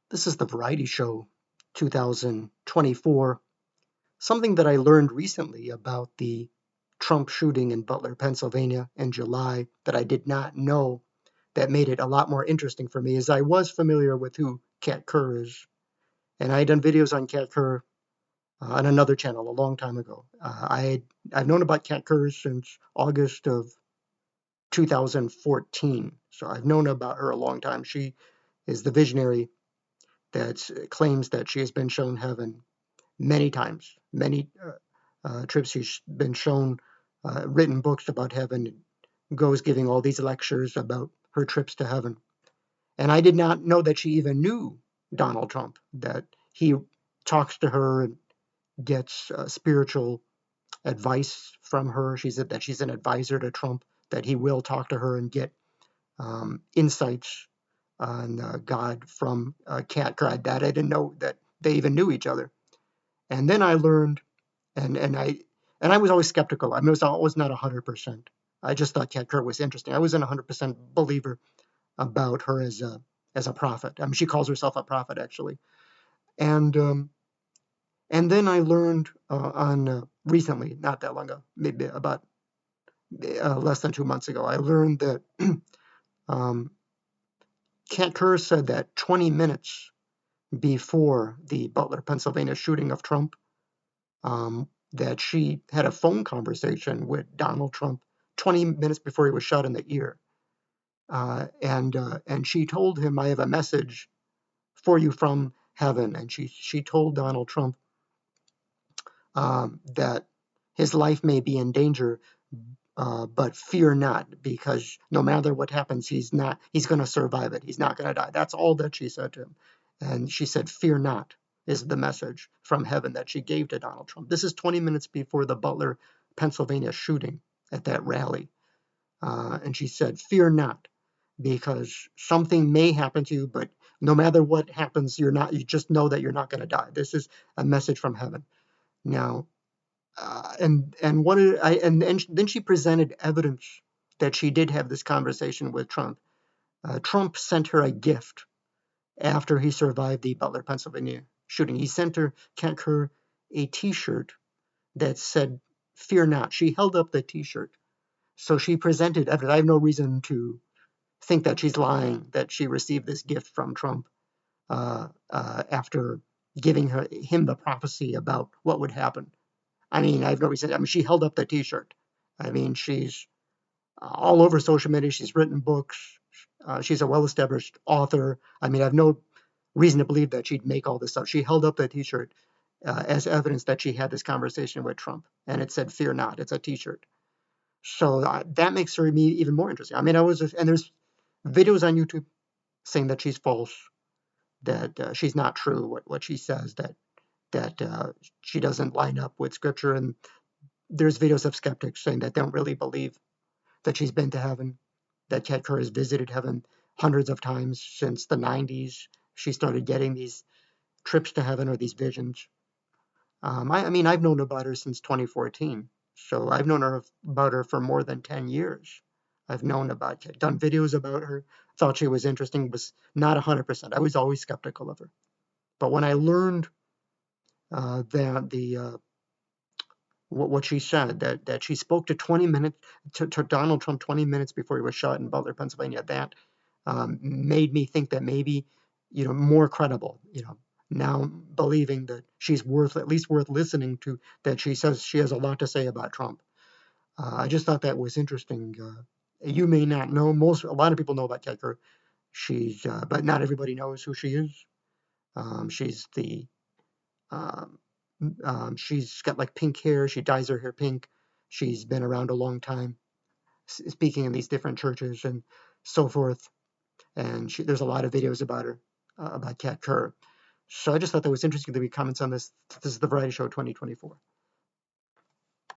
This is the Variety Show 2024. Something that I learned recently about the Trump shooting in Butler, Pennsylvania in July that I did not know that made it a lot more interesting for me is I was familiar with who Kerr is. And I had done videos on Kerr on another channel a long time ago. I've known about Kerr since August of 2014. So I've known about her a long time. She is the visionary that claims that she has been shown heaven many times, many trips. She's been shown written books about heaven, goes giving all these lectures about her trips to heaven. And I did not know that she even knew Donald Trump, that he talks to her and gets spiritual advice from her. She said that she's an advisor to Trump, that he will talk to her and get insights on God from Kat Grad. That I didn't know that they even knew each other. And then I learned, and I was always skeptical. I mean, I was not 100%. I just thought Kat Kerr was interesting. I wasn't 100% believer about her as a prophet. I mean, she calls herself a prophet actually. And um, and then I learned on recently, not that long ago, maybe about less than 2 months ago, I learned that um, Kat Kerr said that 20 minutes before the Butler, Pennsylvania shooting of Trump, that she had a phone conversation with Donald Trump 20 minutes before he was shot in the ear. And she told him, "I have a message for you from heaven." And she told Donald Trump that his life may be in danger, but fear not, because no matter what happens, he's going to survive it. He's not going to die. That's all that she said to him. And she said, "Fear not," is the message from heaven that she gave to Donald Trump. This is 20 minutes before the Butler, Pennsylvania shooting at that rally. And she said, "Fear not, because something may happen to you, but no matter what happens, you just know that you're not going to die. This is a message from heaven." Now, and what I and then she presented evidence that she did have this conversation with Trump. Trump sent her a gift after he survived the Butler, Pennsylvania shooting. He sent her a T-shirt that said "Fear not." She held up the T-shirt, so she presented evidence. I have no reason to think that she's lying, that she received this gift from Trump after giving him the prophecy about what would happen. I mean, I have no reason. I mean, she held up the T-shirt. I mean, she's all over social media. She's written books. She's a well-established author. I mean, I have no reason to believe that she'd make all this up. She held up the T-shirt as evidence that she had this conversation with Trump, and it said "Fear not." It's a T-shirt, so that makes her even more interesting. I mean, and there's videos on YouTube saying that she's false, that she's not true, what she says, that she doesn't line up with Scripture, and there's videos of skeptics saying that they don't really believe that she's been to heaven, that Kat Kerr has visited heaven hundreds of times since the 90s. She started getting these trips to heaven or these visions. I mean, I've known about her since 2014, so I've known about her for more than 10 years. I've known about, done videos about her, thought she was interesting, was not 100%. I was always skeptical of her. But when I learned that what she said, that she spoke to 20 minutes to Donald Trump 20 minutes before he was shot in Butler, Pennsylvania, that made me think that maybe, more credible, now believing that she's at least worth listening to, that she says she has a lot to say about Trump. I just thought that was interesting. You may not know, a lot of people know about Kerr. But not everybody knows who she is. She's the she's got like pink hair. She dyes her hair pink. She's been around a long time, speaking in these different churches and so forth. And there's a lot of videos about her, about Kat Kerr. So I just thought that was interesting to be comments on this. This is the Variety Show 2024.